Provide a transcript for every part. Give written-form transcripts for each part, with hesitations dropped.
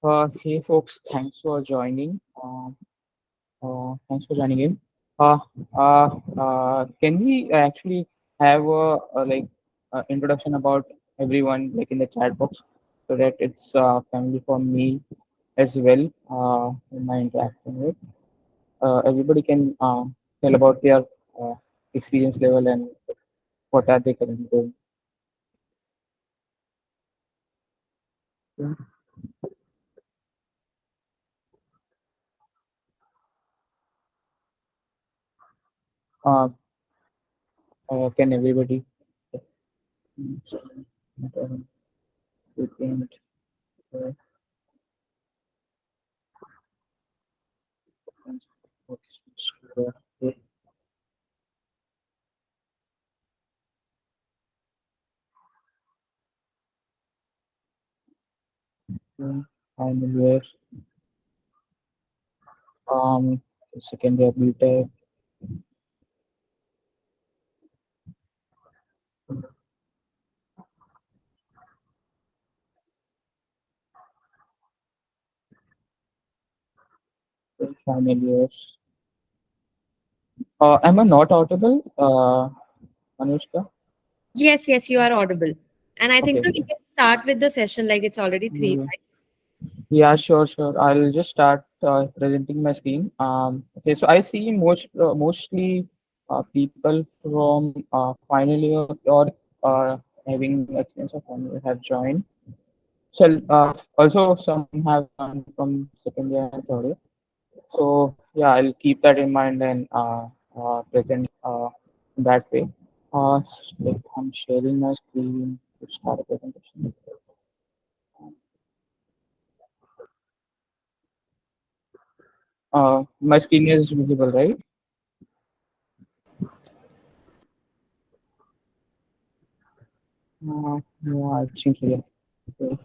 Hey folks, thanks for joining. Thanks for joining in. Uh, can we actually have a introduction about everyone like in the chat box so that it's family for me as well in my interaction with everybody can tell about their uh, experience level and what are they currently doing. Uh, can everybody? I'm aware. Um, second year BTech, final years. Am I not audible, Anushka? Yes, yes, you are audible. And I think Okay. so we can start with the session like it's already three, Yeah, right? yeah, sure, sure. I'll just start presenting my screen. Okay, so I see mostly people from final year or having experience of final year have joined. So also some have joined from second year and third year. So yeah, I'll keep that in mind and present that way. Uh, like I'm sharing my screen to start a presentation. My screen is visible, right? Yeah, it seems clear. Okay,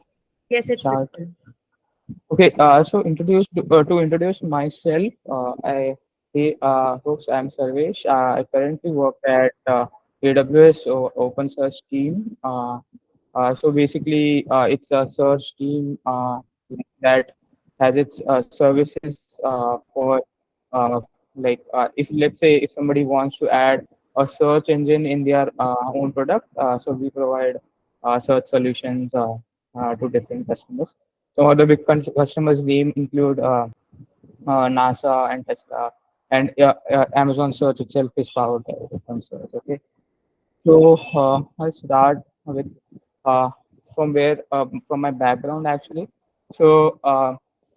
Yes, it's start. visible. Okay, so to introduce myself, hey, folks, I'm Sarvesh. I currently work at AWS Open Source team. So basically, it's a search team that has its services for if let's say if somebody wants to add a search engine in their own product, so we provide search solutions to different customers. Some of the big customers name include NASA and Tesla, and Amazon Search itself is powered by open source. Okay, so I'll start with uh, from my background actually. So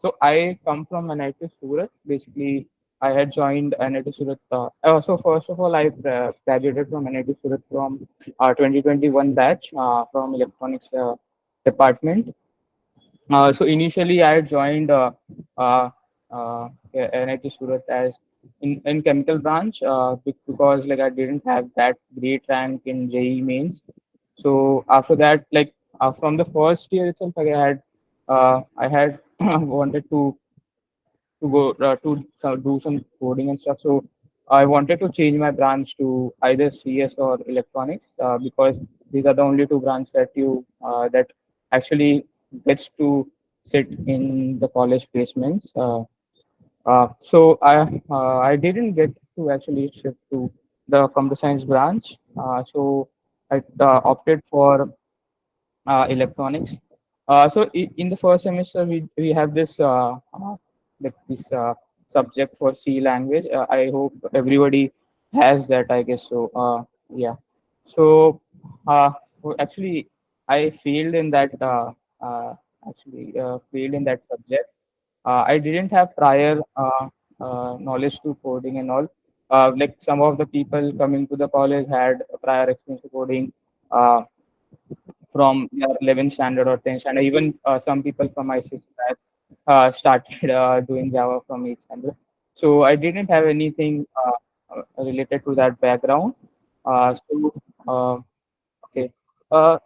so I come from NIT Surat. Basically, I had joined NIT Surat. So first of all, I graduated from NIT Surat from 2021 batch from electronics department. So initially, I had joined uh, NIT Surat as in chemical branch because like I didn't have that great rank in JEE mains. So after that, from the first year itself, I had wanted to go do some coding and stuff. So I wanted to change my branch to either CS or electronics because these are the only two branches that actually gets to sit in the college placements. So I didn't get to actually shift to the computer science branch. So I opted for electronics. In the first semester, we have this subject for C language. I hope everybody has that. I guess so. Yeah. So uh, actually, I failed in that. Failed in that subject. I didn't have prior knowledge to coding and all. Like some of the people coming to the college had prior experience to coding. From their 11th standard or 10th standard. Even some people from ICC back started doing Java from 8th standard. So I didn't have anything related to that background. So, okay. Uh,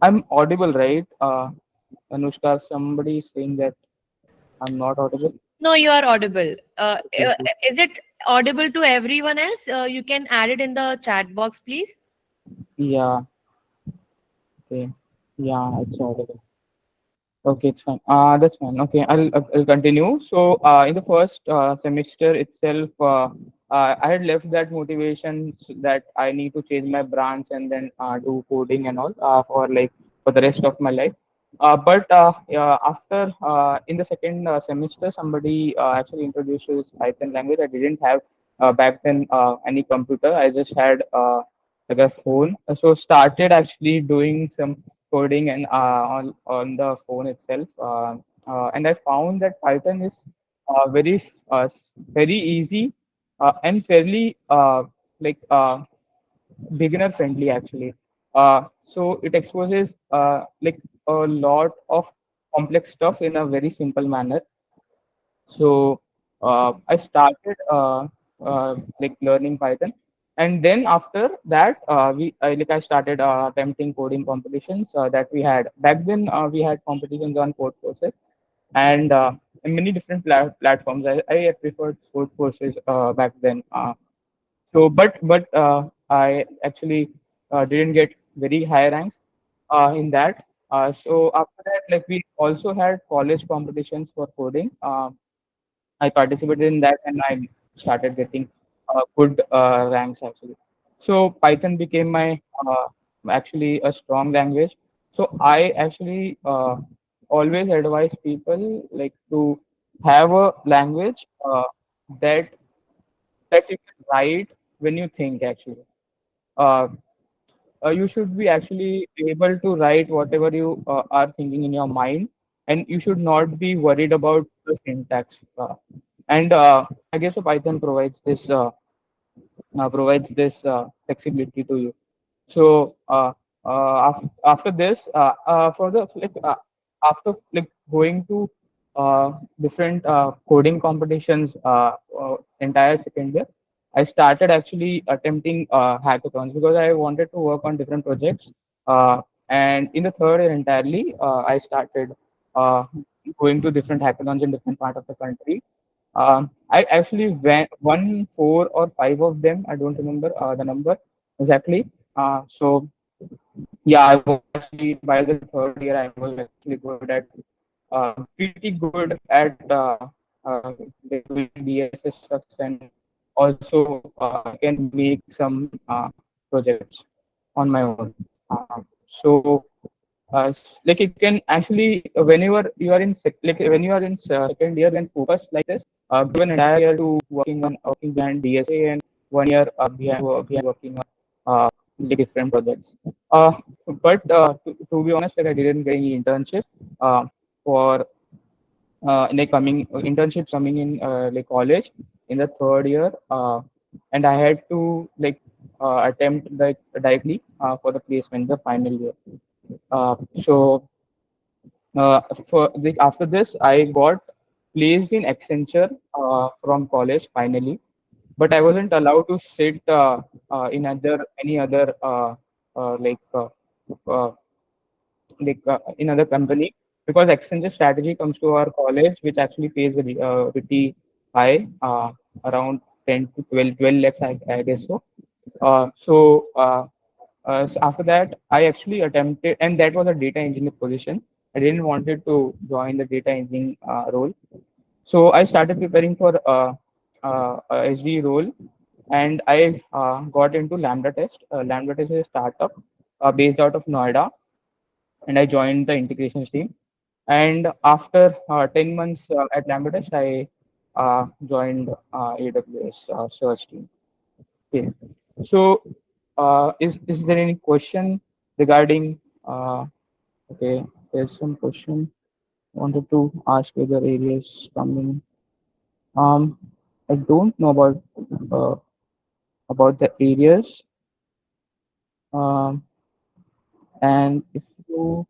I'm audible, right? Anushka, somebody is saying that I'm not audible. No, you are audible. Okay, okay. Is it audible to everyone else? You can add it in the chat box, please. Yeah, okay. Yeah, it's audible. Okay, it's fine. That's fine. Okay, I'll continue. So, in the first semester itself, I had left that motivation that I need to change my branch and then do coding and all for like for the rest of my life. But yeah, after in the second semester, somebody actually introduced this Python language. I didn't have back then any computer. I just had like a phone. So started actually doing some coding and on the phone itself. And I found that Python is very easy and fairly like beginner friendly actually. So it exposes like a lot of complex stuff in a very simple manner. So I started like learning Python, and then after that, I started attempting coding competitions that we had back then. We had competitions on code courses and in many different platforms. I preferred code courses back then. But I actually didn't get very high ranks in that. So after that, like we also had college competitions for coding. I participated in that and I started getting good ranks actually. So Python became my actually a strong language. So I actually always advise people like to have a language that that you can write when you think actually. Uh, you should be actually able to write whatever you are thinking in your mind, and you should not be worried about the syntax. And I guess so Python provides this flexibility to you. So after this, for the like after like going to different coding competitions entire second year, I started actually attempting hackathons because I wanted to work on different projects. And in the third year entirely, I started uh, going to different hackathons in different part of the country. I actually won four or five of them. I don't remember the number exactly. So yeah, I was actually by the third year I was actually good at pretty good at like doing DSS stuffs, and also I can make some projects on my own. So like you can actually when you are in when you are in second year, you can focus like this. Give an entire year to working behind DSA and 1 year behind working on like different projects. Uh, but to be honest, like I didn't get any internship for like coming internships coming in like college in the third year, and I had to like attempt like directly for the placement the final year. So for like after this, I got placed in Accenture from college finally, but I wasn't allowed to sit in any other uh, in other company because Accenture strategy comes to our college, which actually pays pretty high, around 10 to 12 lakhs, I guess so. So after that, I actually attempted, and that was a data engineer position. I didn't wanted to join the data engineering role, so I started preparing for a SD role, and I got into Lambda Test. Lambda Test is a startup based out of Noida, and I joined the integrations team. And after 10 months at Lambda Test, I joined AWS search team. Okay. So, is there any question regarding? Okay, there's some question wanted to ask whether areas coming. Um, I don't know uh, about the areas. Um, and if you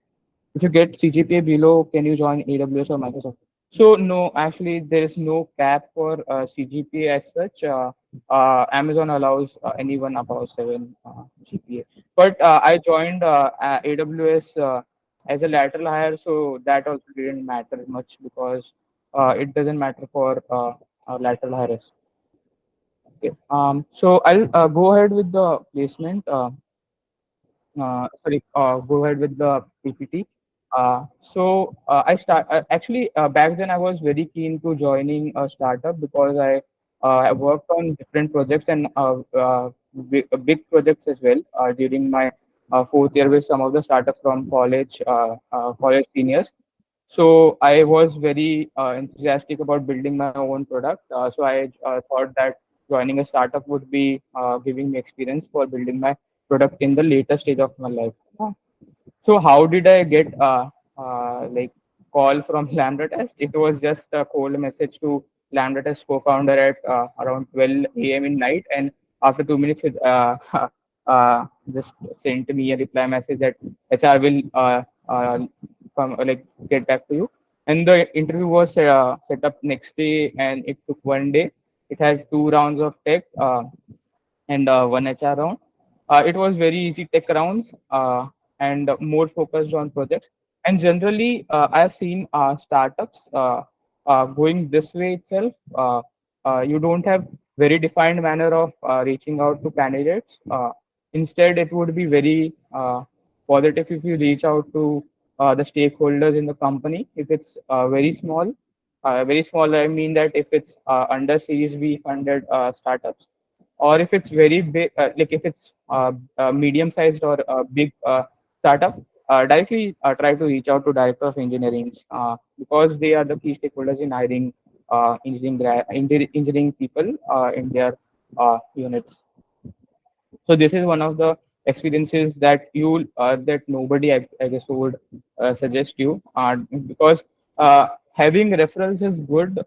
get CGPA below, can you join AWS or Microsoft? So no, actually there is no cap for CGPA as such. Amazon allows anyone above 7 GPA. But I joined AWS as a lateral hire, so that also didn't matter much because it doesn't matter for lateral hires. Okay. So I'll go ahead with the placement. Sorry, go ahead with the PPT. I start actually back then I was very keen to joining a startup because I worked on different projects and big projects as well during my fourth year with some of the startups from college seniors. So I was very enthusiastic about building my own product. So I thought that joining a startup would be giving me experience for building my product in the later stage of my life. So how did I get like call from Lambda Test? It was just a cold message to Lambda Test co-founder at around 12 a.m. in night, and after 2 minutes, it just sent me a reply message that HR will come like get back to you. And the interview was set up next day, and it took one day. It had two rounds of tech. And one HR round. It was very easy tech rounds and more focused on projects. And generally, I've seen startups going this way itself. You don't have very defined manner of reaching out to candidates. Instead, it would be very positive if you reach out to the stakeholders in the company. If it's very small, I mean that if it's under Series B funded startups, or if it's very big, like if it's medium sized or big startup, directly try to reach out to director of engineering because they are the key stakeholders in hiring engineering people in their units. So this is one of the experiences that that nobody I guess would suggest you because having referrals is good.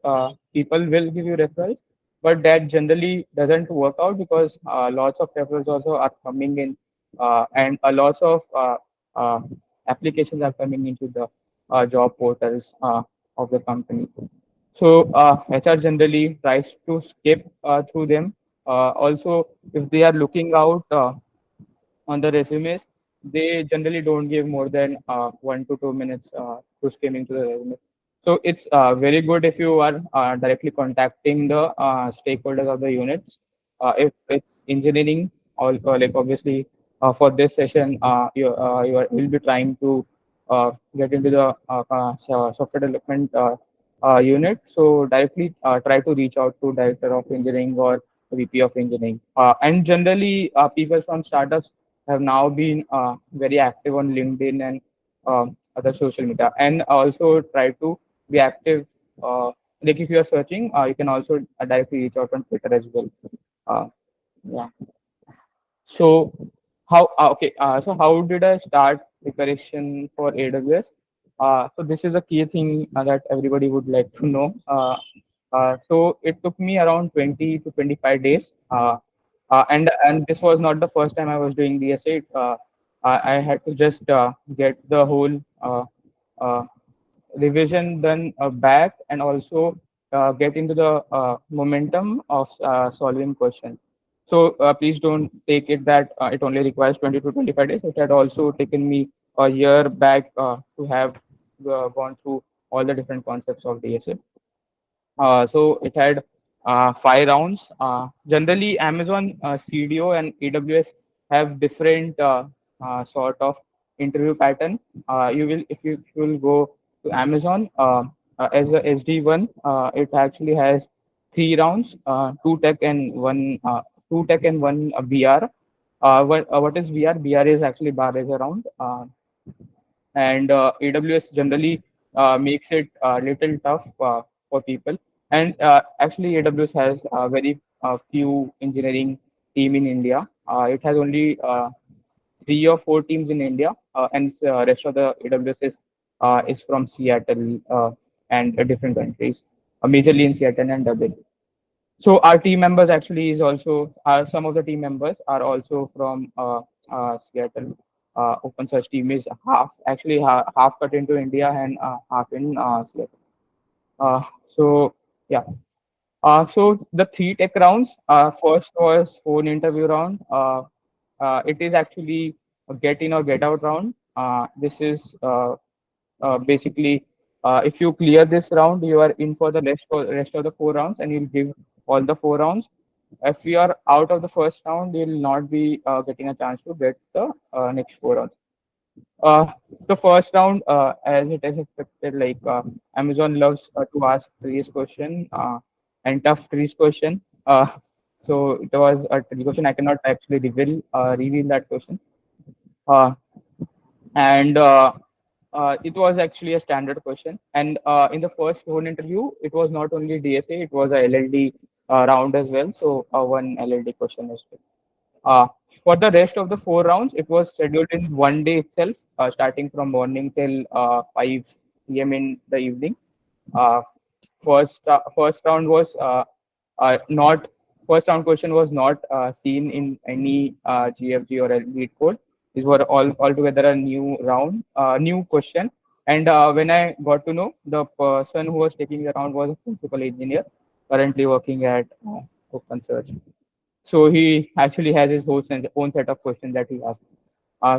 People will give you referrals, but that generally doesn't work out because lots of referrals also are coming in, and a lots of uh, applications are coming into the job portals of the company. So HR generally tries to skip through them. Also, if they are looking out on the resumes, they generally don't give more than 1 to 2 minutes to skimming to the resume. So it's very good if you are directly contacting the stakeholders of the units. If it's engineering, or like obviously for this session, will be trying to get into the software development unit. So directly try to reach out to director of engineering or VP of engineering. And generally, people from startups have now been very active on LinkedIn and other social media, and also try to be active. Like if you are searching, you can also directly reach out on Twitter as well. Uh, yeah. So so how did I start preparation for AWS? So this is a key thing that everybody would like to know. So it took me around 20 to 25 days. And this was not the first time I was doing DSA. I had to just get the whole uh, revision done back, and also get into the momentum of solving questions. So please don't take it that it only requires 20 to 25 days. It had also taken me a year back to have gone through all the different concepts of DSA. So it had 5 rounds. Generally, Amazon CDO and AWS have different sort of interview pattern. If you will go to Amazon as a SD1, it actually has 3 rounds, two tech and one VR. What is VR? VR is actually bar is around. And AWS generally makes it a little tough for people. And actually, AWS has a very few engineering team in India. It has only 3 or 4 teams in India, and rest of the AWS is from Seattle and different countries, majorly in Seattle and Dublin. So our team members actually is also some of the team members are also from Seattle. Open search team is half cut into India and half in Seattle. So yeah. So the three tech rounds. First was phone interview round. It is actually a get in or get out round. This is basically if you clear this round, you are in for the rest of the 4 rounds, and you'll give all the 4 rounds. If you are out of the first round, you'll not be getting a chance to get the next 4 rounds. Uh, the first round, as it is expected, Amazon loves to ask trees question and tough trees question. So it was a tricky question. I cannot actually reveal that question. Uh, and it was actually a standard question. And in the first phone interview, it was not only DSA, it was a LLD round as well. So one LLD question as well. Uh, for the rest of the four rounds, it was scheduled in one day itself, starting from morning till 5 p.m. in the evening. Uh, first round was not first round question was not seen in any GFG or a lead code. These were all altogether a new round, new question. And when I got to know, the person who was taking the round was a principal engineer, currently working at OpenSearch. So he actually has his own set of questions that he asks.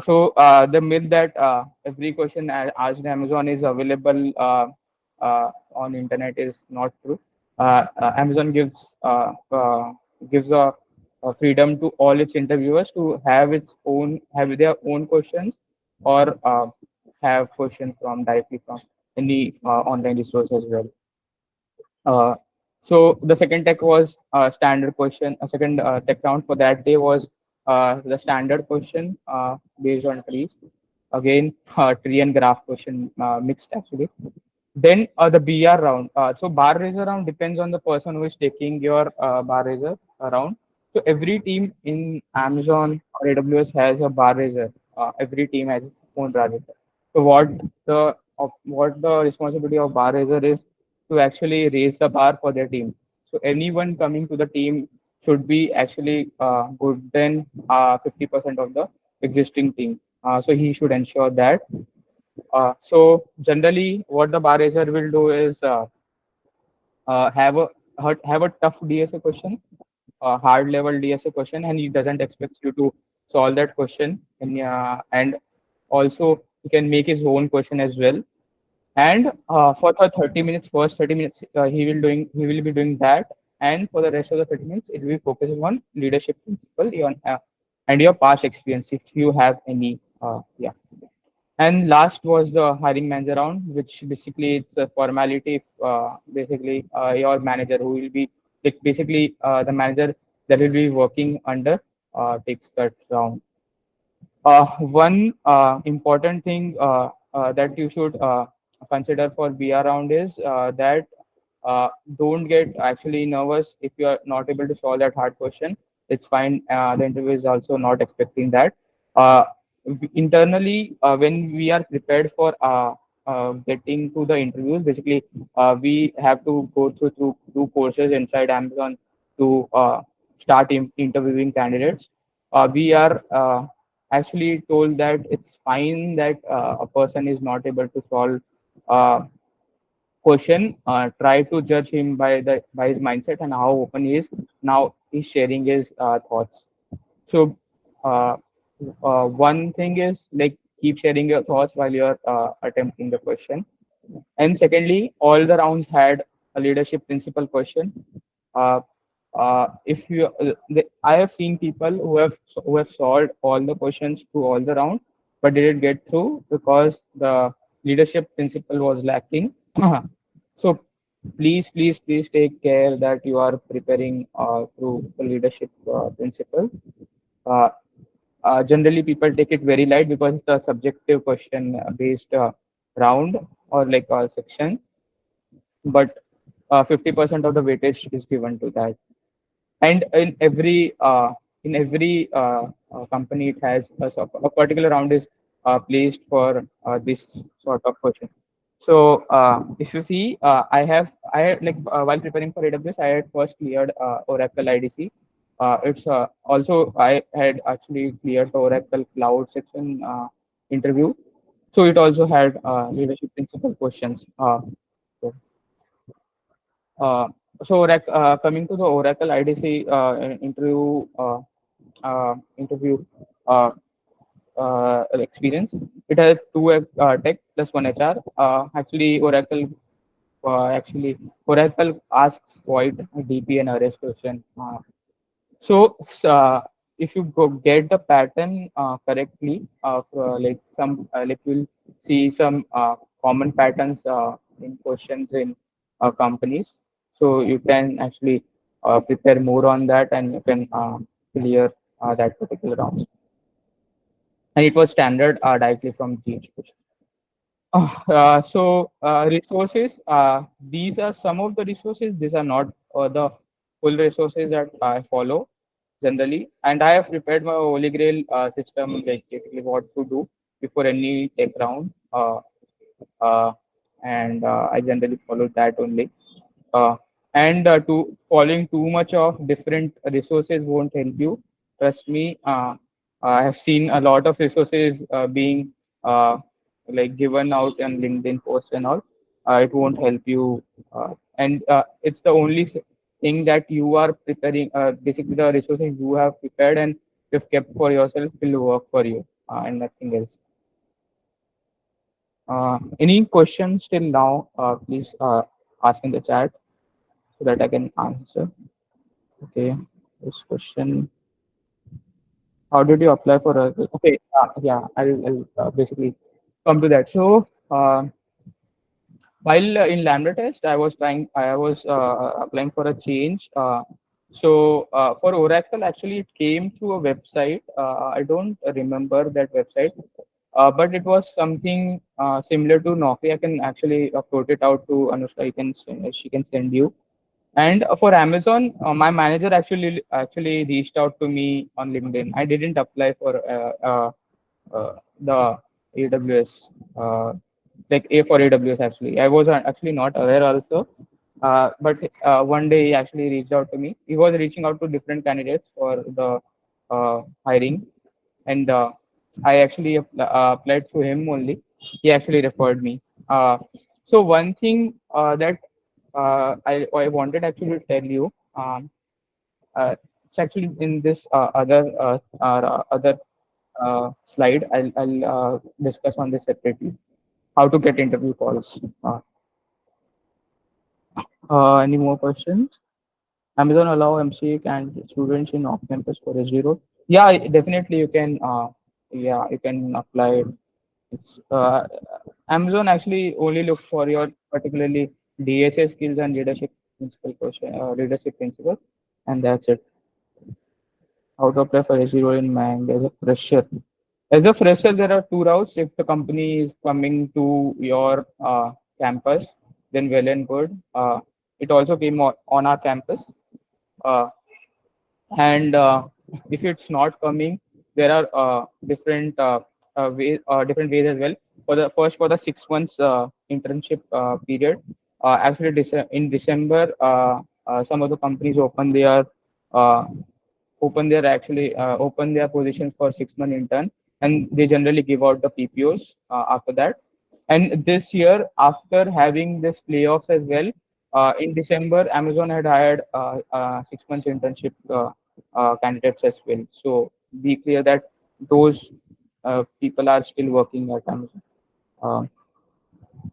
So the myth that every question asked in Amazon is available on internet is not true. Amazon gives a freedom to all its interviewers to have their own questions, or have questions from directly from any online resource as well. Uh, so the second tech was standard question. A second tech round for that day was the standard question based on trees. Again, tree and graph question mixed actually. Then the BR round. So bar raiser round depends on the person who is taking your bar raiser round. So every team in Amazon or AWS has a bar raiser. Every team has its own bar raiser. So what the responsibility of bar raiser is to actually raise the bar for their team. So anyone coming to the team should be actually good than 50% of the existing team. So he should ensure that. So generally, what the bar raiser will do is have a tough DSA question, a hard level DSA question, and he doesn't expect you to solve that question. And also he can make his own question as well. And for the 30 minutes, first 30 minutes, he will be doing that. And for the rest of the 30 minutes, it will be focusing on leadership principle and your past experience if you have any. Yeah. And last was the hiring manager round, which basically it's a formality. Basically, your manager who will be basically the manager that will be working under takes that round. One important thing that you should consider for BR round is that don't get actually nervous if you are not able to solve that hard question. It's fine. The interview is also not expecting that. Uh, Internally, when we are prepared for getting to the interviews, basically we have to go through courses inside Amazon to start interviewing candidates. We are actually told that it's fine that a person is not able to solve uh, question. Try to judge him by his mindset and how open he is. Now he's sharing his thoughts. So uh, one thing is like keep sharing your thoughts while you're attempting the question. And secondly, all the rounds had a leadership principle question. Uh, if you, I have seen people who have solved all the questions through all the round, but didn't get through because the leadership principle was lacking. So please take care that you are preparing through the leadership principle. Uh, Generally, people take it very light because it's a subjective question based round or like a section, but 50% of the weightage is given to that. And in every company, it has a particular round is placed for this sort of question. So if you see, I had like while preparing for AWS, I had first cleared Oracle IDC. It's also I had actually cleared the Oracle Cloud section interview. So it also had leadership principle questions. So, uh, Coming to the Oracle IDC interview uh, experience, it has two tech plus one HR. Actually, Oracle asks void DP and arrays question. So if you go get the pattern correctly, like some like you'll see some common patterns in questions in companies. So you can actually prepare more on that, and you can clear that particular round. And it was standard directly from GH. Resources. These are some of the resources. These are not the full resources that I follow generally, and I have prepared my Holy Grail system, like basically what to do before any tech round, uh, and I generally follow that only. Uh, and to following too much of different resources won't help you. Trust me. I have seen a lot of resources being uh, like given out on LinkedIn posts and all. It won't help you, and it's the only thing that you are preparing. Basically, the resources you have prepared and you've kept for yourself will work for you, and nothing else. Any questions till now? Please ask in the chat so that I can answer. Okay, this question: how did you apply for a? Okay, yeah, I'll basically come to that. So, while in Lambda test, I was applying for a change. For Oracle, actually, it came through a website. I don't remember that website, but it was something similar to Nokia. I can actually put it out to Anushka. She can send you. And for Amazon, my manager actually reached out to me on LinkedIn. I didn't apply for the AWS, like A for AWS. Actually, I was actually not aware also. But one day he actually reached out to me. He was reaching out to different candidates for the hiring, and I actually applied to him only. He actually referred me. So one thing that I wanted actually to tell you. It's actually in this other slide. I'll discuss on this separately. How to get interview calls. Any more questions? Amazon allow MCA and students in off campus for a zero. Yeah, definitely you can. Yeah, you can apply. It's Amazon actually only look for your particularly DSA skills and leadership principle, and that's it. How to apply for SE role in Mang as a fresher? As a fresher, there are two routes. If the company is coming to your campus, then well and good. It also came on our campus. Uh, and if it's not coming, there are different ways as well. For the 6 months internship period, actually in December, some of the companies uh, open their positions for 6 month intern, and they generally give out the PPOs after that. And this year, after having this playoffs as well, in December, Amazon had hired 6 months internship candidates as well. So be clear that those people are still working at Amazon. Uh,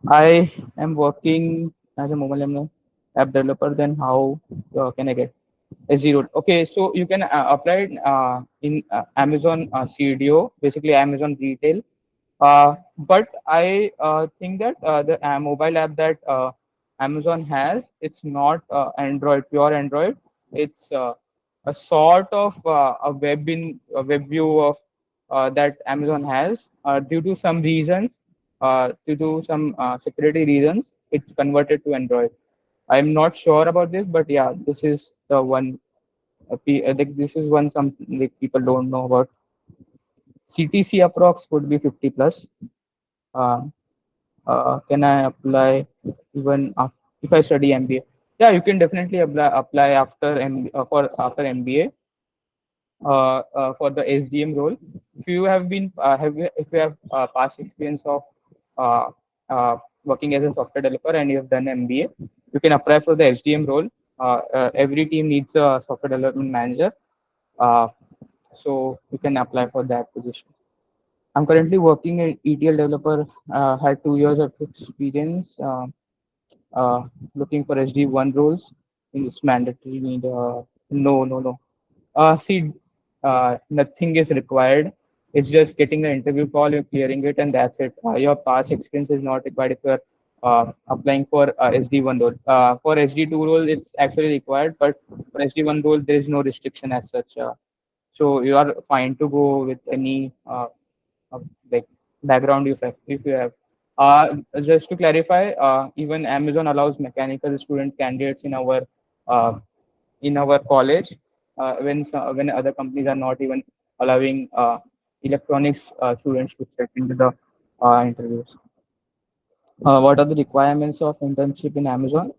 I am working as a mobile app developer. Then how can I get a zero? Okay, so you can apply it in Amazon CDO, basically Amazon Retail. But I think that the mobile app that Amazon has, it's not Android, pure Android. It's a sort of a web view of that Amazon has. Due to some reasons, due to some security reasons, it's converted to Android. I'm not sure about this, but yeah, this is the one. Like this is one something like people don't know about. CTC approx would be 50 plus. Uh, can I apply even if I study MBA? Yeah, you can definitely apply after MBA for the SDM role. If you have been if you have past experience of uh, working as a software developer and you have done MBA, you can apply for the SDM role. Every team needs a software development manager, uh, so you can apply for that position. I'm currently working as ETL developer. Had 2 years of experience. Looking for SD1 roles in this mandatory need. No, no, no. See, Nothing is required. It's just getting the interview call, you're clearing it, and that's it. Your past experience is not required if you're applying for SD1 role. For SD2 role, it's actually required, but for SD1 role, there is no restriction as such. So you are fine to go with any uh, like background if you have. Just to clarify, even Amazon allows mechanical student candidates uh, in our college when other companies are not even allowing electronics students to get into the interviews. What are the requirements of internship in Amazon?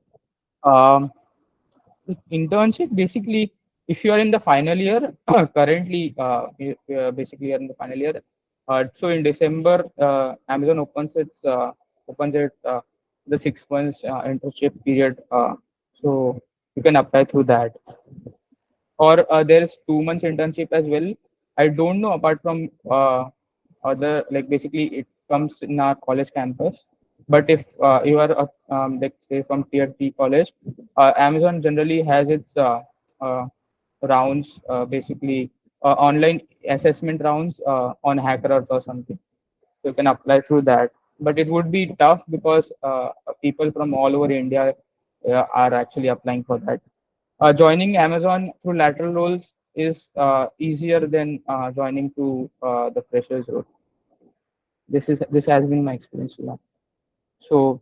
Um, Internship basically, if you are in the final year, currently, basically you're in the final year. So in December, Amazon opens it the 6 months internship period. So you can apply through that, or there's 2 months internship as well. I don't know apart from other, like basically it comes in our college campus. But if you are like say from tier 3 college, Amazon generally has its rounds, basically online assessment rounds on hacker or something. So you can apply through that, but it would be tough because people from all over India are actually applying for that. Joining Amazon through lateral roles is easier than joining to the freshers role. This has been my experience so far. So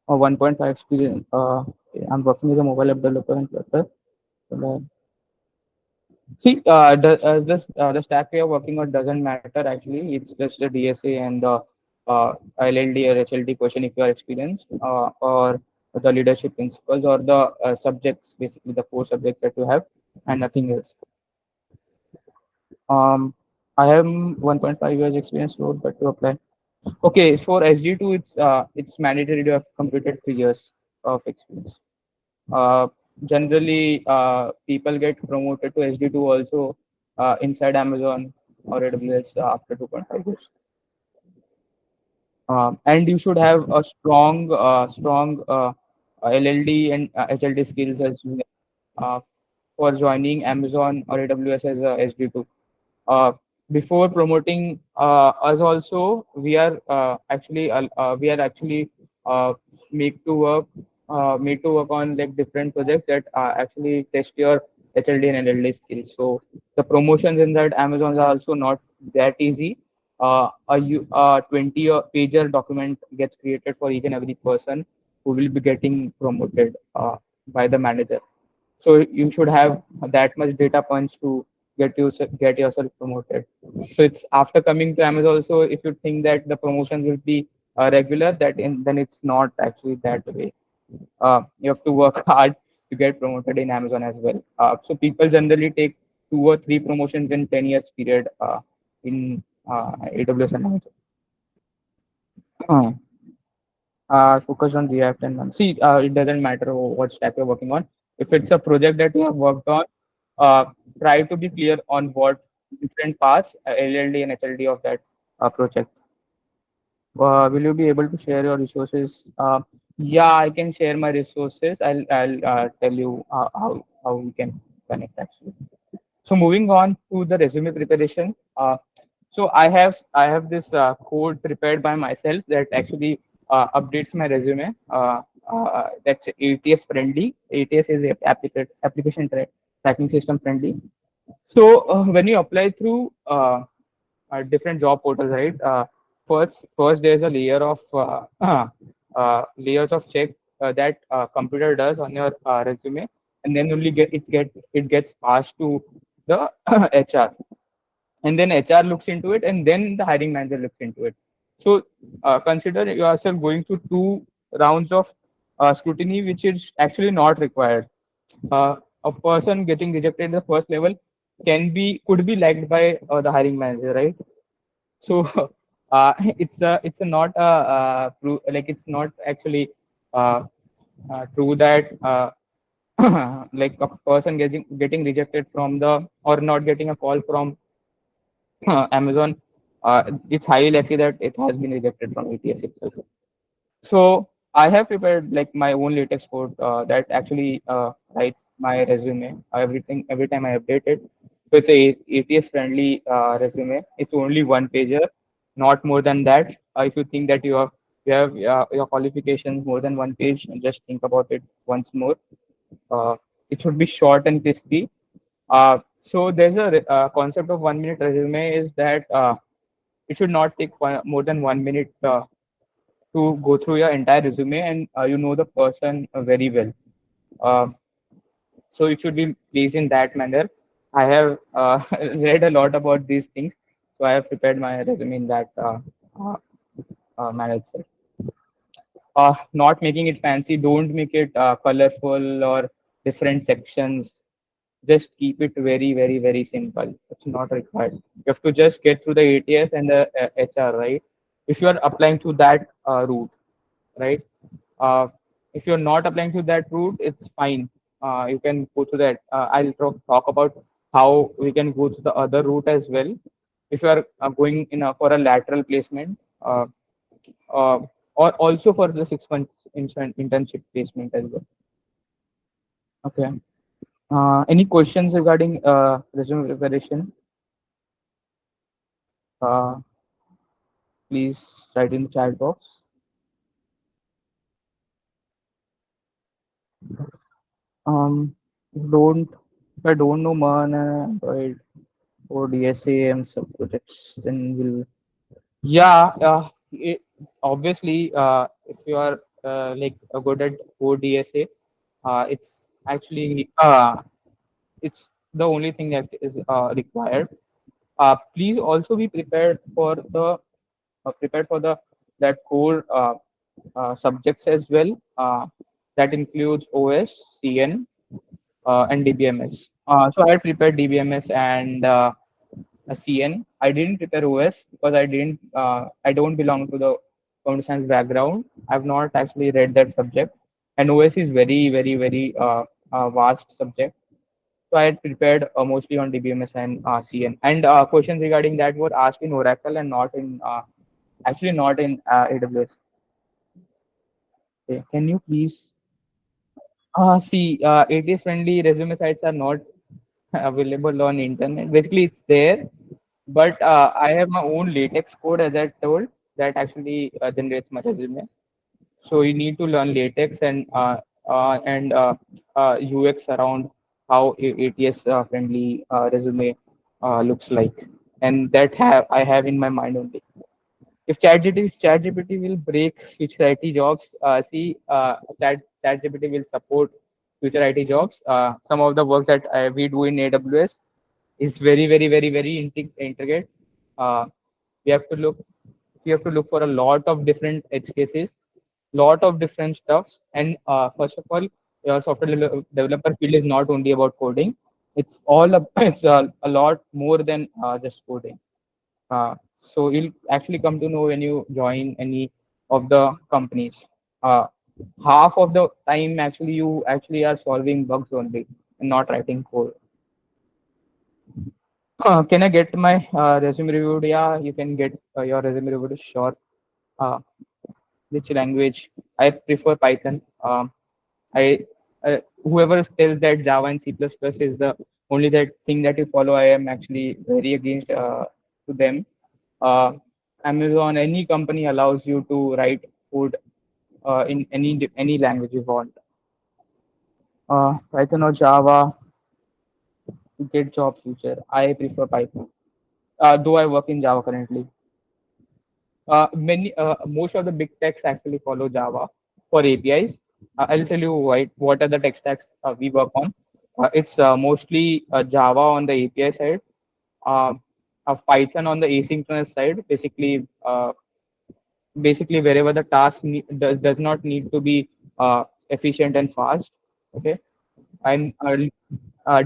1.5 experience. I'm working as a mobile app developer and Flutter. So, see, the stack we are working on doesn't matter actually. It's just the DSA and the LLD or HLD question if you are experienced, or the leadership principles or the subjects, basically the 4 subjects that you have, and nothing else. Um, I have 1.5 years experience road, but to apply. Okay, for SD2, it's mandatory to have completed 3 years of experience. Uh, Generally, people get promoted to SD2 also inside Amazon or AWS after 2.5 years. And you should have a strong LLD and HLD skills as well for joining Amazon or AWS as a SD2. uh, Before promoting us also, we are actually uh, made to work on like different projects that actually test your HLD and LLD skills. So the promotions in that Amazon are also not that easy. A 20 pager document gets created for each and every person who will be getting promoted by the manager. So you should have that much data points to get yourself promoted. So it's after coming to Amazon also, if you think that the promotions will be regular, then it's not actually that way. You have to work hard to get promoted in Amazon as well. So people generally take 2 or 3 promotions in 10 years period in AWS and Amazon. Focus on React and None. See, it doesn't matter what stack you're working on. If it's a project that you have worked on, uh, try to be clear on what different parts, LLD and HLD of that project. Will you be able to share your resources? Yeah, I can share my resources. I'll tell you how we can connect actually. So moving on to the resume preparation. So I have this code prepared by myself that actually updates my resume. That's ATS friendly. ATS is application tracking system friendly. So when you apply through different job portals, right? First there's a layer of layers of check that computer does on your resume, and then only it gets passed to the HR, and then HR looks into it, and then the hiring manager looks into it. So consider yourself going through 2 rounds of scrutiny, which is actually not required. A person getting rejected at the first level could be liked by the hiring manager, right? So it's a not like it's not actually uh, true that like a person getting rejected from the or not getting a call from Amazon, it's highly likely that it has been rejected from ATS itself. So I have prepared like my own latex code that actually writes my resume. Everything every time I update it. So it's a ATS friendly resume. It's only one pager, not more than that. If you think that you have your qualifications more than one page, just think about it once more. Uh, it should be short and crispy. So there's a concept of 1 minute resume is that it should not take more than 1 minute to go through your entire resume and you know the person very well. Uh, so it should be placed in that manner. I have read a lot about these things, so I have prepared my resume in that uh, manner itself. Not making it fancy, don't make it colorful or different sections. Just keep it very, very, very simple. It's not required. You have to just get through the ATS and the HR, right? If you are applying to that route, right? Uh, if you're not applying to that route, it's fine. You can go to that. I'll talk about how we can go to the other route as well. If you are going in for a lateral placement, uh, or also for the 6 months internship placement as well. Okay. Any questions regarding resume preparation? Uh, Please write in the chat box. Don't if I don't know man Android or DSA and sub projects, then we'll obviously if you are like good at ODSA, it's actually it's the only thing that is required. Please also be prepared for the that core subjects as well. That includes OS, CN, and DBMS. So I prepared DBMS and CN. I didn't prepare OS because I don't belong to the computer science background. I've not actually read that subject, and OS is very, very, very vast subject. So I had prepared mostly on DBMS and CN. And questions regarding that were asked in Oracle and not in actually not in AWS. Okay. Can you please see ATS friendly resume sites are not available on internet. Basically, it's there, but I have my own latex code as I told that actually generates my resume. So you need to learn latex and UX around how ATS friendly resume looks like, and that have I have in my mind only. If ChatGPT will break future IT jobs, ChatGPT will support future IT jobs. Some of the work that we do in AWS is very, very, very, very intricate. Uh, we have to look we have to look for a lot of different edge cases, lot of different stuffs. And first of all, software developer field is not only about coding. It's it's a lot more than just coding. So you'll actually come to know when you join any of the companies. Uh, Half of the time, actually, you actually are solving bugs only and not writing code. Can I get my resume reviewed? Yeah, you can get your resume reviewed. Sure. Uh, which language? I prefer Python. I Whoever tells that Java and C++ is the only that thing that you follow, I am actually very against to them. Uh, Amazon, any company allows you to write code in any language you want. Python or Java to get job future. I prefer Python. Though I work in Java currently. Most of the big techs actually follow Java for APIs. I'll tell you what are the tech stacks we work on. It's mostly Java on the API side, uh, Python on the asynchronous side. Basically wherever the task does not need to be efficient and fast. Okay, and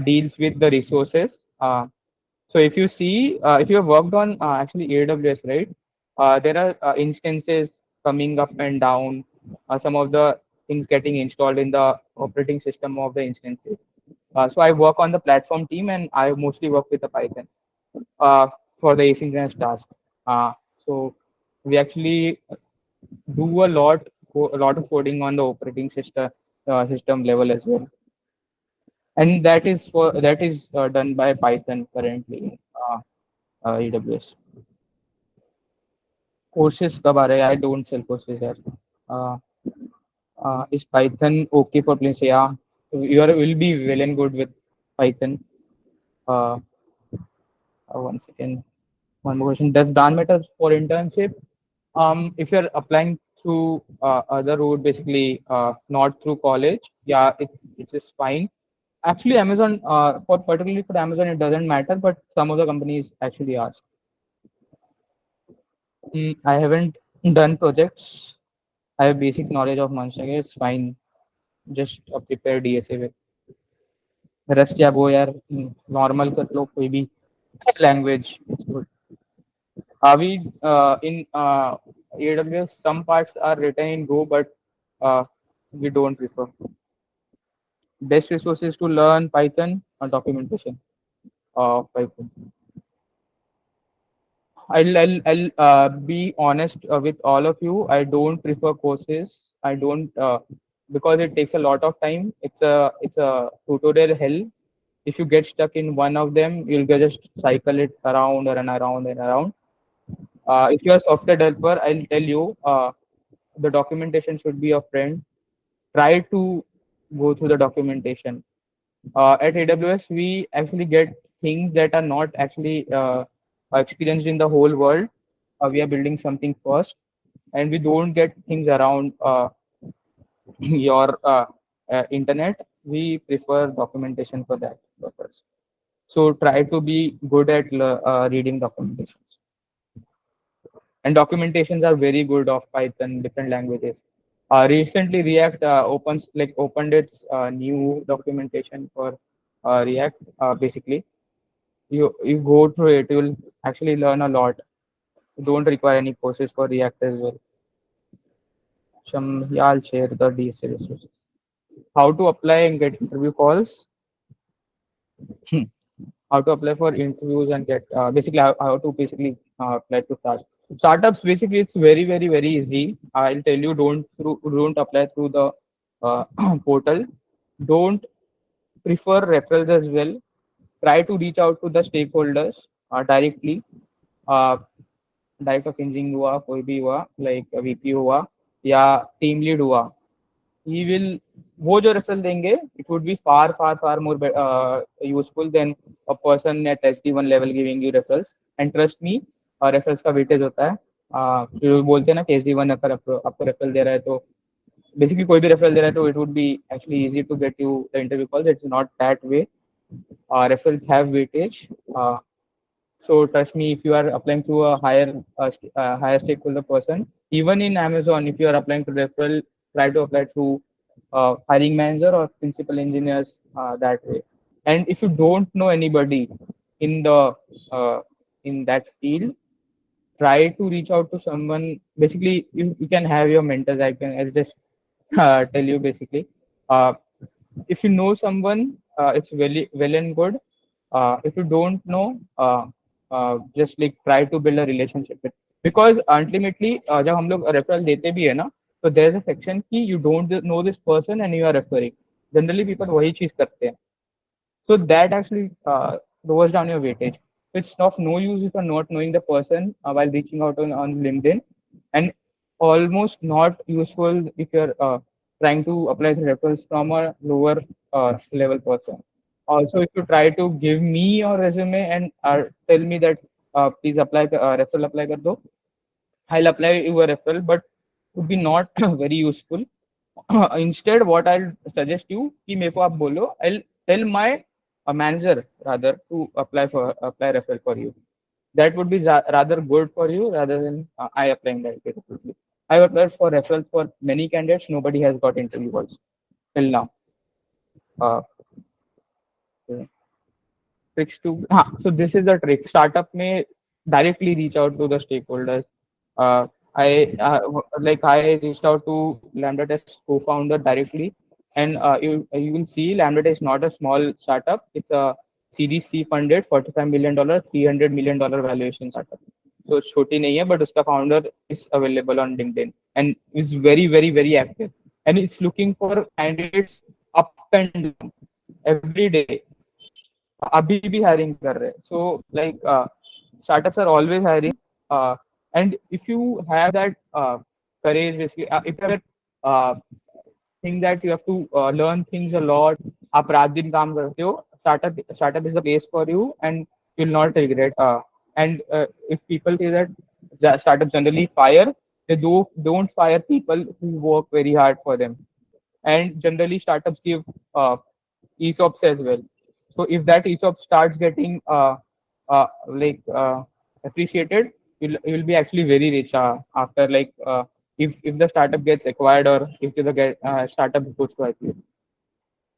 deals with the resources. So if you see, if you have worked on actually AWS, right? There are instances coming up and down. Some of the things getting installed in the operating system of the instances. So I work on the platform team, and I mostly work with the Python uh, for the asynchronous task. Uh, so we actually do a lot of coding on the operating system level as well. and that is done by Python currently in AWS. Courses कब आ रहे हैं? I don't sell courses here. Uh, is Python okay for planes? Yeah, will be well and good with Python. Uh, 1 second. One more question. Does Dan matter for internship? If you're applying through other route, basically not through college, yeah, it is fine. Actually, Amazon, for particularly for Amazon, it doesn't matter, but some of the companies actually ask. I haven't done projects. I have basic knowledge of Munching. It's fine. Just prepare DSA with. Rest या वो यार normal कर लो कोई भी language. It's good. We in AWS, some parts are written in Go, but we don't prefer. Best resources to learn Python or documentation of Python. I'll be honest with all of you. I don't prefer courses. I don't because it takes a lot of time. It's a tutorial hell. If you get stuck in one of them, you'll just cycle it around and around and around. If you're a software developer, I'll tell you the documentation should be your friend. Try to go through the documentation. At AWS, we actually get things that are not actually experienced in the whole world. We are building something first, and we don't get things around your internet. We prefer documentation for that purpose. So try to be good at reading documentations. And documentations are very good of Python, different languages. Recently, React opened its new documentation for React. Basically, you go through it, you will actually learn a lot. You don't require any courses for React as well. Yeah, I'll share the DSA resources. How to apply and get interview calls. How to apply for interviews and get basically how to basically apply to startups. Basically, it's very easy. I'll tell you, don't apply through the uh, portal. Don't prefer referrals as well. Try to reach out to the stakeholders directly. uh, direct of engineering हुआ, कोई भी हुआ, like VP हुआ या team lead हुआ, he will, वो जो referral देंगे, it would be far more useful than a person at SD1 level giving you referrals. And trust me, referrals का वेटेज होता है. जो बोलते हैं ना कि SD1 अगर आपको रेफरल दे रहा है तो बेसिकली कोई भी रेफरल दे रहा है तो it would be actually easy to get you the interview calls. It's not that way. Referrals have weightage. So trust me, if you are applying to a higher stakeholder person, even in Amazon, if you are applying to referral, try to apply to hiring manager or principal engineers that way. And if you don't know anybody in the in that field, try to reach out to someone. Basically, you can have your mentors. I'll just tell you basically. Uh, if you know someone, it's well and good. If you don't know, just like try to build a relationship with. Because ultimately, जब हम लोग referral देते भी है ना, तो there is a section कि you don't know this person and you are referring. Generally, people वही चीज करते हैं. So that actually lowers down your weightage. It's of no use if you're not knowing the person while reaching out on LinkedIn, and almost not useful if you're trying to apply the referrals from a lower level person. Also, if you try to give me your resume and tell me that please apply referral apply kar do, I'll apply your referral, but would be not very useful. Instead, what I'll suggest you कि मेरे को आप बोलो, I'll tell my manager rather to apply referral for you. That would be rather good for you rather than I applying directly. I've applied for referrals for many candidates. Nobody has got interview calls till now. Uh, tricks to so this is the trick. Startup may directly reach out to the stakeholders. I reached out to Lambda Test co-founder directly, and you will see Lambda Test is not a small startup. It's a Series C funded $45 million, $300 million valuation startup. So छोटी नहीं है, but उसका founder is available on LinkedIn and is very active, and it's looking for candidates up and down. every day, अभी भी hiring कर रहे हैं. So like startups are always hiring, uh, and if you have that courage, basically, if you have that uh, thing that you have to learn things a lot, आप रात दिन काम करते हो, startup is the place for you, and you'll not regret. And if people say that startups generally fire, they don't fire people who work very hard for them. And generally startups give ESOPs as well. So if that ESOP starts getting like appreciated, you'll be actually very rich after like if the startup gets acquired, or if the startup goes to IPO.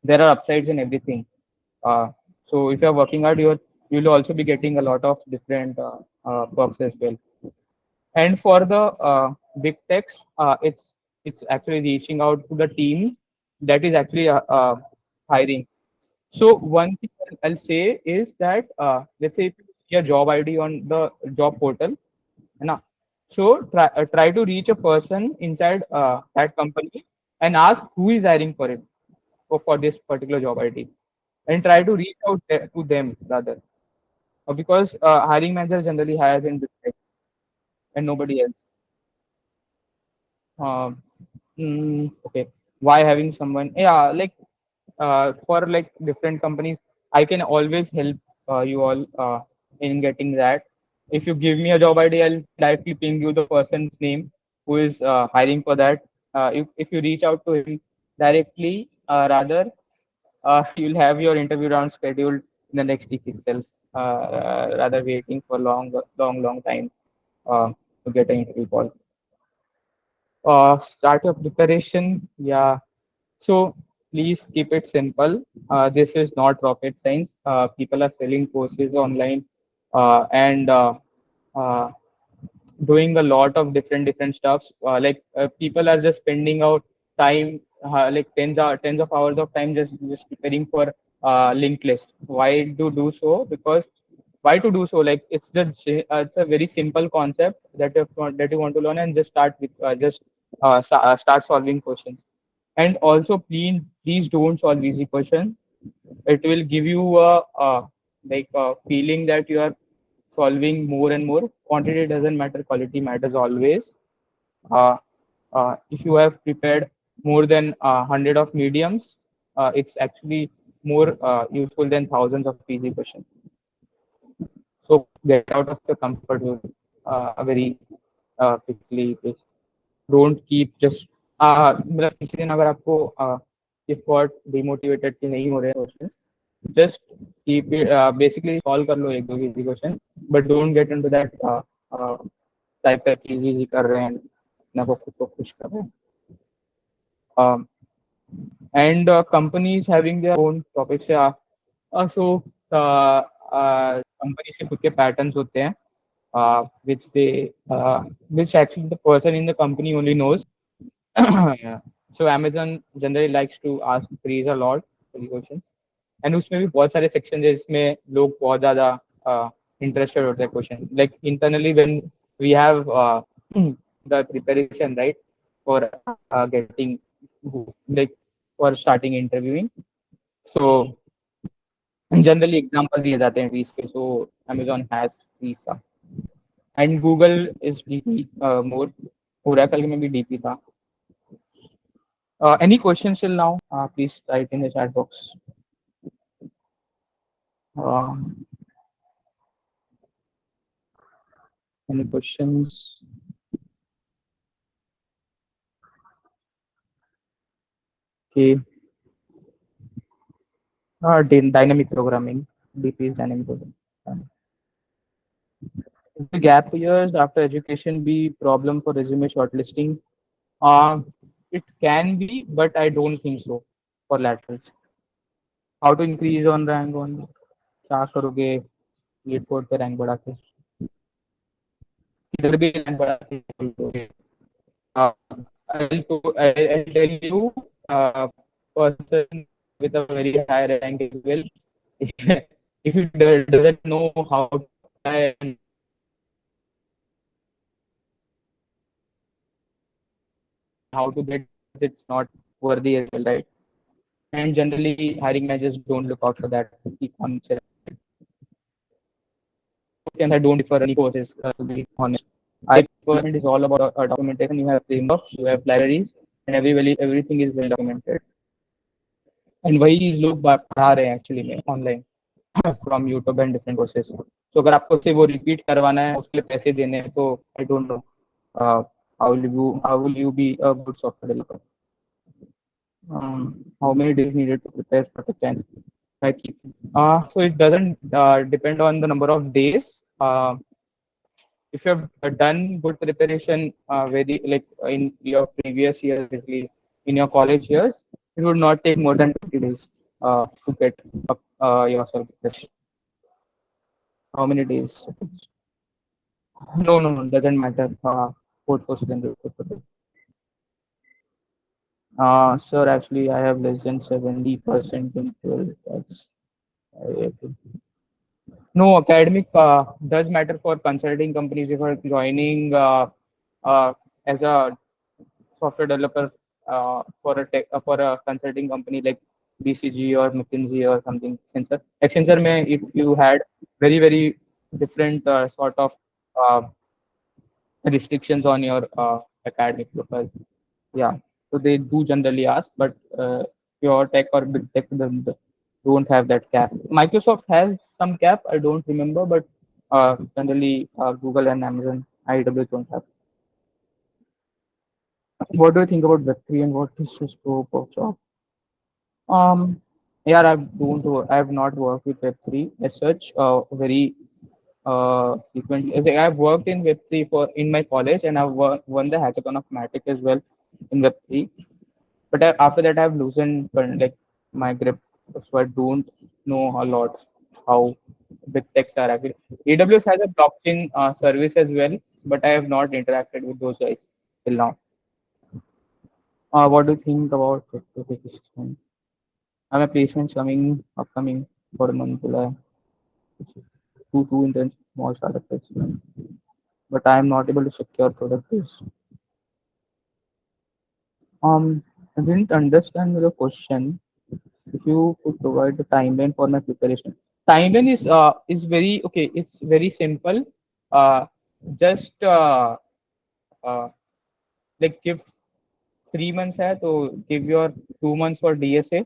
There are upsides in everything. Uh, so if you're working hard, you'll also be getting a lot of different perks as well. And for the big techs, it's actually reaching out to the team that is actually hiring. So one thing I'll say is that let's say if you see a job ID on the job portal, na, so try to reach a person inside that company and ask who is hiring for it, for this particular job ID, and try to reach out to them rather, because hiring manager generally hires in big tech and nobody else. Um, okay. Why having someone? Yeah, like for like different companies, I can always help you all in getting that. If you give me a job ID, I'll directly ping you the person's name who is hiring for that. If you reach out to him directly, rather, you'll have your interview round scheduled in the next week itself, rather waiting for long time uh, to get an interview call. Startup preparation, yeah. So please keep it simple. This is not rocket science. People are selling courses online, and uh, doing a lot of different stuffs. People are just spending out time, like tens of hours of time just preparing for linked list. Why do so? Because why to do so? Like it's a very simple concept that you want to learn, and just start with start solving questions. And also, please don't solve easy questions. It will give you a feeling that you are solving more and more. Quantity doesn't matter, quality matters always. Uh, if you have prepared more than 100 of mediums, it's actually more useful than thousands of easy questions. So get out of the comfort zone very quickly. Please. Don't keep just मतलब किसी दिन अगर आपको if got demotivated कि नहीं हो रहे question, just keep it basically solve कर लो एक दो easy question, but don't get into that type of easy कर रहे हैं ना को खुद को खुश कर रहे हैं. um, and companies having their own topics. Yeah. So companies के खुद के patterns होते हैं, which which actually the person in the company only knows. Yeah. So Amazon generally likes to ask queries a lot, query questions, and उसमें भी बहुत सारे sections है जिसमें लोग बहुत ज़्यादा interested होते हैं question. Like internally when we have the preparation, right, for getting like for starting interviewing. So generally example दिए जाते हैं quiz के. So Amazon has these and Google is DP more. Oracle में भी DP था. Any questions till now? Please type in the chat box. Um, any questions? Okay. Dynamic programming. DP is dynamic programming. The gap years after education be problem for resume shortlisting? Uh, it can be, but I don't think so for laterals. How to increase on rank on? क्या करोगे leet code पे rank बढ़ा के इधर भी rank बढ़ा के करोगे. uh, I'll tell you, person with a very high rank as well. If you doesn't know how to apply and how to get, it's not worthy as well, right? and generally hiring managers don't look out for that. Keep on selecting. I don't prefer any courses, to be honest. I prefer it is all about documentation. You have frameworks, you have libraries, and everything is well documented. And वही चीज लोग पढ़ा रहे हैं actually में online from YouTube and different courses. तो अगर आपको से वो रिपीट करवाना है उसके लिए पैसे देने हैं तो I don't know how will you be a good software developer. How many days needed to prepare for the chance? Like, so it doesn't depend on the number of days. If you have done good preparation very like in your previous years, basically in your college years, it would not take more than 20 days to get yourself prepared. How many days? No, no, no, doesn't matter. Code forces and code forces. Sir, actually, I have less than 70% in 12. That's I think. No, academic does matter for consulting companies if you're joining uh, as a software developer for a consulting company like BCG or McKinsey or something. Accenture, mein, if you had very different sort of uh, restrictions on your academic profile. Yeah, so they do generally ask, but pure tech or big tech don't have that cap. Microsoft has some cap, I don't remember, but generally Google and Amazon, IWS don't have. What do you think about Web3 and what is the scope of job? Um, yeah, I have not worked with Web3 as such. Very frequently. I've worked in Web3 for in my college, and won the hackathon of Matic as well in Web3. But after that, I've loosened like my grip, so I don't know a lot how big techs are actually. AWS has a blockchain service as well, but I have not interacted with those guys till now. What do you think about it? I'm a placement coming upcoming for the month July. Two intense small startup placement, but I am not able to secure product base. I didn't understand the question. If you could provide the timeline for my preparation. Timeline is very okay. It's very simple. Uh, just like give 3 months है तो give your 2 months for DSA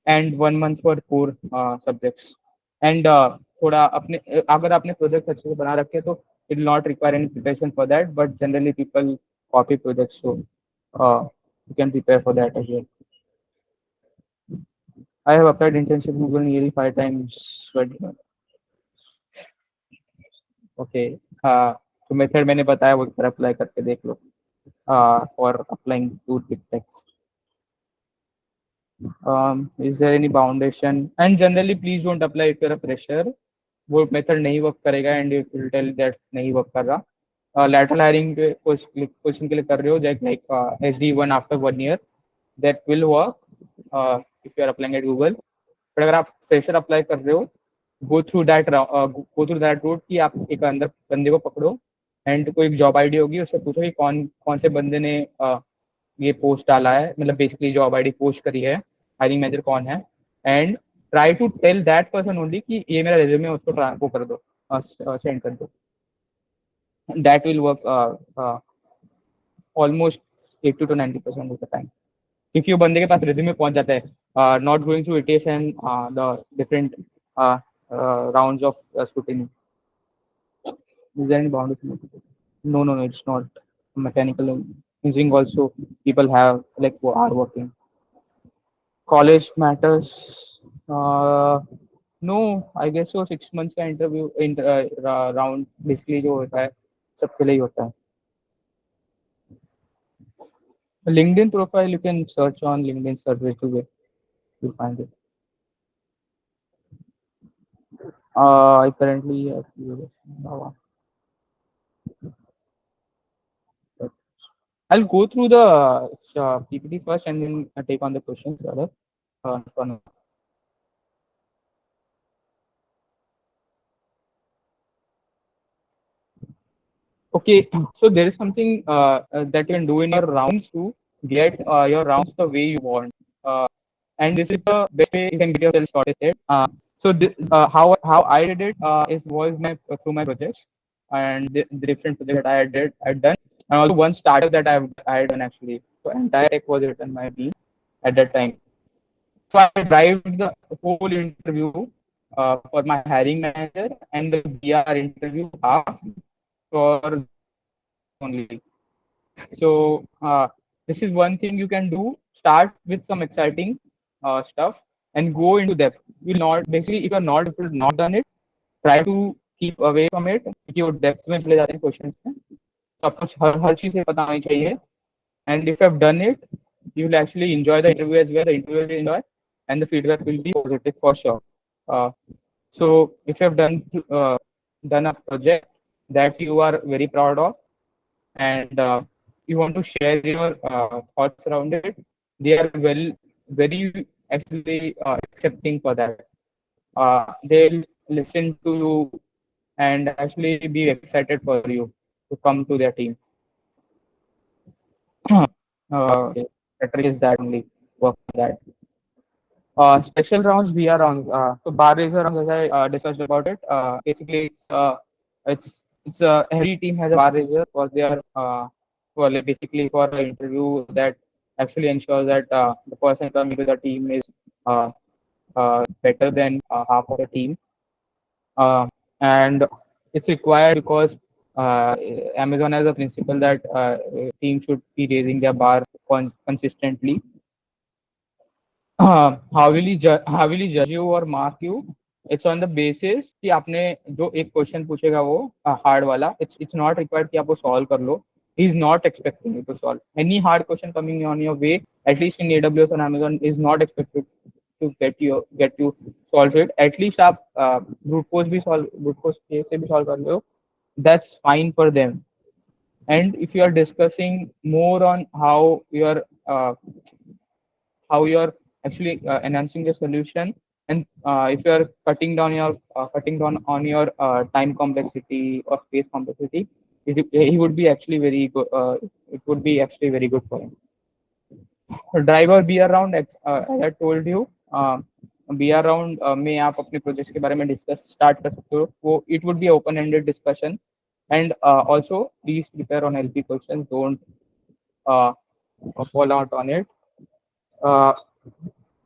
and 1 month for core subjects. And थोड़ा अपने अगर आपने project अच्छे से बना रखे तो it will not require any preparation for that. But generally people copy projects, so you can prepare for that as well. I have applied internship Google nearly 5 times. But okay तो method मैंने बताया वो एक बार apply करके देख लो for applying to टिकटेक्स. Is there any foundation? And generally please don't apply if you're a fresher. वो मेथड नहीं वर्क करेगा and it will tell that नहीं वर्क कर रहा. लैटरल हायरिंग क्वेश्चन के लिए कर रहे हो like SD1 after 1 year that will work if you are applying at Google. But अगर आप फ्रेशर अप्लाई कर रहे हो गो थ्रू दैट रोड कि आप एक अंदर बंदे को पकड़ो एंड कोई एक जॉब आईडी होगी उससे पूछो कि कौन कौन से बंदे ने ये पोस्ट डाला है, मतलब बेसिकली जॉब आईडी पोस्ट करी है, हायरिंग मैनेजर कौन है, and try to tell that person only कि ये मेरा रेज्यूमे उसको वो कर दो, सेंड कर दो. That will work almost 80 to 90% of the time. क्योंकि वो बंदे के पास रिज्यूमे पहुंच जाता है not going through its and the different rounds of scrutiny. Is there any boundary? No, no, no, it's not mechanical engineering. Also, people have like who are working. College matters. No, I guess so. 6 months का interview round basically जो होता है सबके लिए ही होता है. LinkedIn profile you can search on LinkedIn Sarvesh Dubey. You'll find it. I currently I'll go through the PPT first and then take on the questions rather. For now. Okay, so there is something that you can do in your rounds to get your rounds the way you want. and this is the best way you can get yourself shortlisted. How I did it is was my through my projects and the different projects that I had done, and also one startup that I had done actually. So entire tech was written by me at that time. So I drive the whole interview for my hiring manager and the BR interview half for only. So this is one thing you can do. Start with some exciting stuff and go into depth. You'll not basically if you're not if you've not done it, try to keep away from it. कि वो depth में चले जाते हैं questions में. सब कुछ हर चीज से पता होनी चाहिए. And if you have done it, you will actually enjoy the interview as well. The interview will enjoy, and the feedback will be positive for sure. Uh, so if you have done a project that you are very proud of, and you want to share your thoughts around it, they are very actually accepting for that. They'll listen to you and actually be excited for you to come to their team. Strategy is that only work on that. Special rounds, VR rounds. So bar racer rounds, as I discussed about it. Basically, it's every team has a bar racer for their for like basically for an interview that actually ensures that the person coming to the team is better than half of the team. And it's required because Amazon has a principle that teams should be raising their bar consistently. How will he judge you or mark you? It's on the basis कि आपने जो एक question पूछेगा वो hard वाला it's not required कि आप वो सॉल्व कर लो. He is not expecting you to solve any hard question coming on your way. At least in AWS and Amazon is not expected to get you solve it. At least आप brute force से भी solve कर लो. That's fine for them. And if you are discussing more on how you're actually enhancing the solution, and if you're cutting down on your time complexity or space complexity, he would be actually very good. It would be actually very good for him. Driver be around I told you be around में आप अपने project के बारे में discuss start कर सकते हो. वो it would be open ended discussion. And also please prepare on LP question. Don't fall out on it. Uh,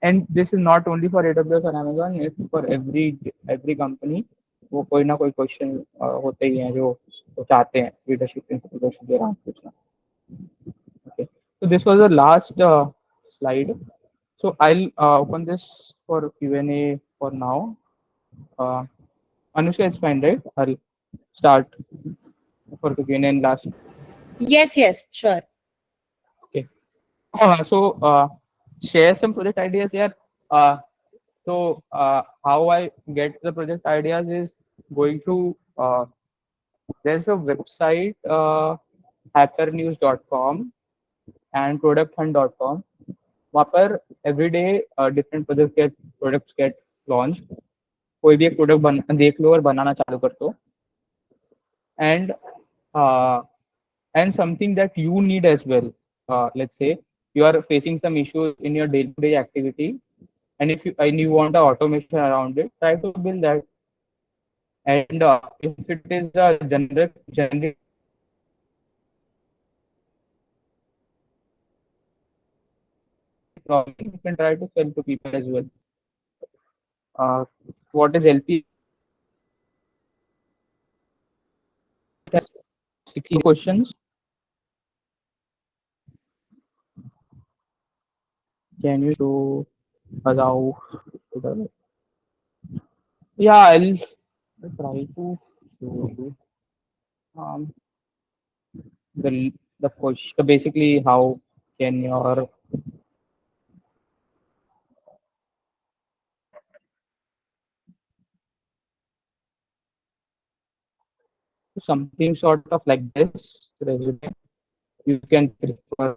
and this is not only for AWS or Amazon, it's for every company. वो कोई ना कोई question होते ही हैं जो वो चाहते हैं लीडरशिप प्रिंसिपल क्वेश्चन के अराउंड पूछना. Okay, so this was the last slide. So I'll open this for Q&A for now. uh, Anushka, it's fine, right? I'll start for the Q&A and last. Yes, yes, sure. Okay. So share some project ideas here. How I get the project ideas is going to there's a website hackernews.com and producthunt.com. वहाँ पर everyday different products get launched. कोई भी एक product देख लो और बनाना चालू कर दो. And uh, and something that you need as well. Let's say you are facing some issues in your day-to-day activity, and if you want the automation around it, try to build that. And if it is a generic problem, you can try to sell to people as well. What is LP? It has 60 questions. Can you show allow? Yeah, I'll try to show you. Um, the question basically how can your something sort of like this resume you can prefer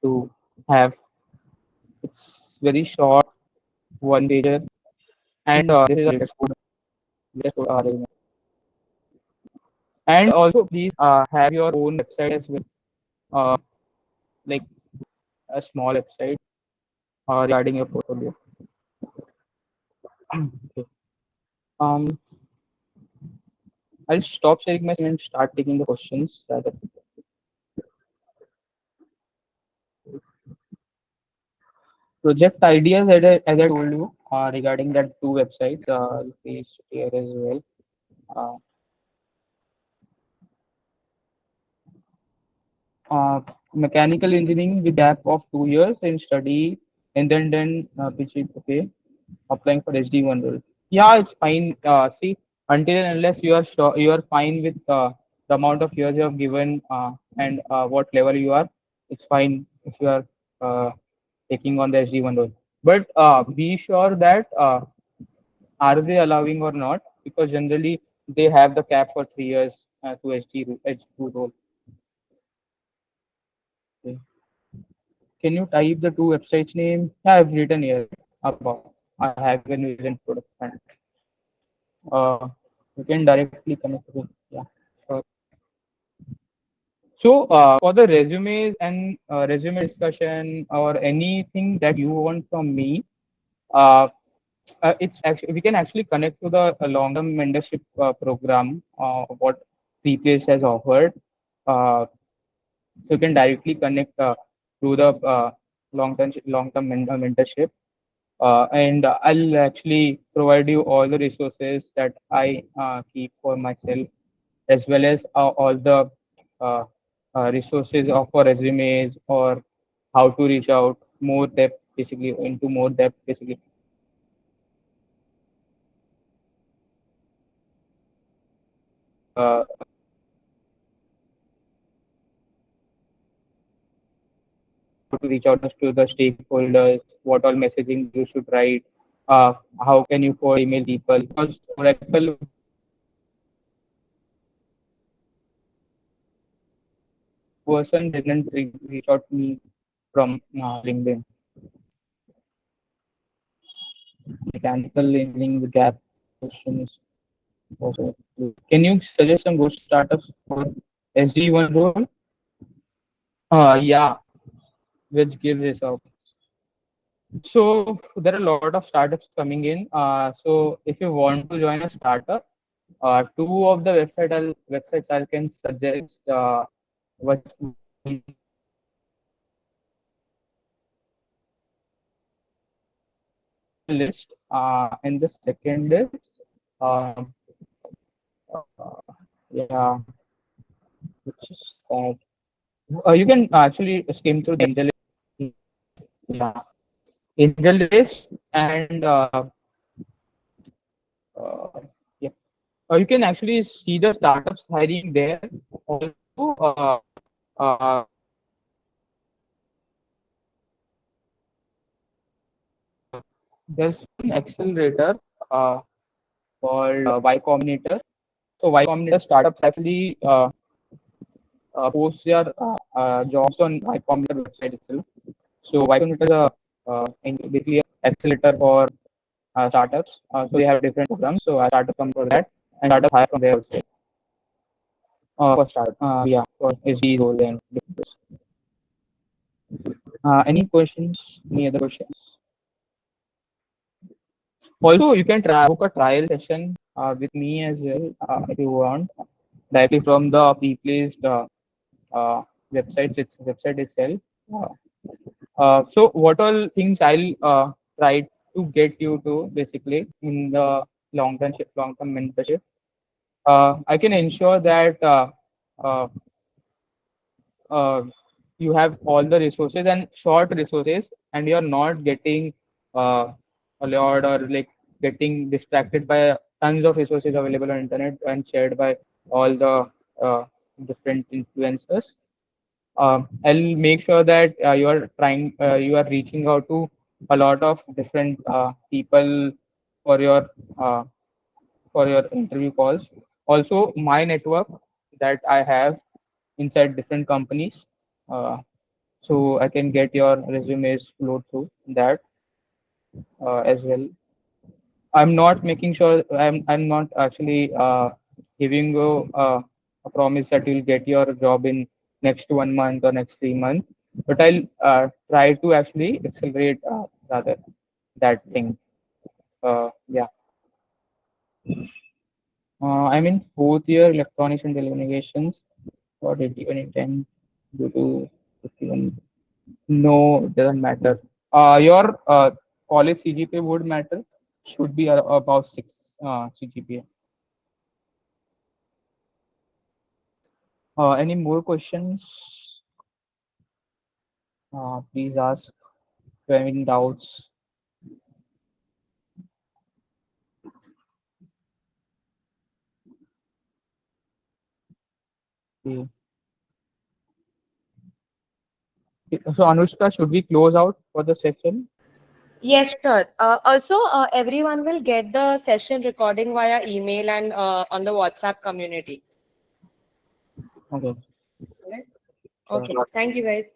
to have. It's very short, one pager, and this is a latest code resume. And also, please have your own website as well, uh, like a small website regarding your portfolio. Okay. Um, I'll stop sharing my screen and start taking the questions. Project ideas, as I told you, regarding that two websites, please here as well. Uh, Mechanical engineering with gap of 2 years in study, and then PG, okay, applying for SD1 role. Yeah, it's fine. See, until and unless you are sure you are fine with the amount of years you have given and what level you are, it's fine if you are uh, taking on the SD1 role. But be sure that are they allowing or not, because generally they have the cap for 3 years to HD2 role. Okay. Can you type the two websites name? Yeah, I've written here above. I have an vision product and you can directly connect with. Yeah. Sure. So for the resumes and resume discussion or anything that you want from me, uh, it's actually we can actually connect to the long-term mentorship program what Preplaced has offered. So you can directly connect through the long-term mentorship. And I'll actually provide you all the resources that I keep for myself, as well as all the uh, resources of for resumes or how to reach out more depth, basically into more depth, basically uh, how to reach out to the stakeholders, what all messaging you should write, how can you forward email people, because Oracle person didn't reach out to me from LinkedIn. Mechanical engineering, the gap questions also. Can you suggest some good startups for SD1 role? Yeah, which gives this up. So there are a lot of startups coming in. So if you want to join a startup, two of the websites I can suggest. What list, and the second is um, uh, yeah, which is that you can actually skim through the angel, yeah, angel list, and uh, yeah, you can actually see the startups hiring there. Also, uh, there's an accelerator uh, called Y Combinator. So Y Combinator startups actually post their jobs on Y Combinator website itself. So Y Combinator is basically a accelerator for startups. So they have different programs. So I started from for that and startup hire from there also. For start, yeah, for SD role and different. Any questions? Any other questions? Also, you can try book a trial session with me as well if you want, directly from the pre-placed uh, website itself. Uh, so what all things I'll try to get you to basically in the long term mentorship. I can ensure that uh, uh, you have all the resources and short resources, and you're not getting allured or like getting distracted by tons of resources available on internet and shared by all the different influencers. I'll make sure that you are reaching out to a lot of different people for your uh, for your interview calls. Also, my network that I have inside different companies, uh, so I can get your resumes flowed through that as well. I'm not making sure I'm not actually giving you a promise that you'll get your job in next 1 month or next 3 months, but I'll try to actually accelerate rather that thing. Yeah. I'm in fourth year electronics and telecommunications. Or did you any time due to 51? No, it doesn't matter. Your college CGPA would matter. Should be about 6 CGPA. Any more questions? Please ask. If you have any doubts. Okay. So Anushka, should we close out for the session? Yes, sure. Also, everyone will get the session recording via email and on the WhatsApp community. Okay. Right? Sure. Okay. Thank you, guys.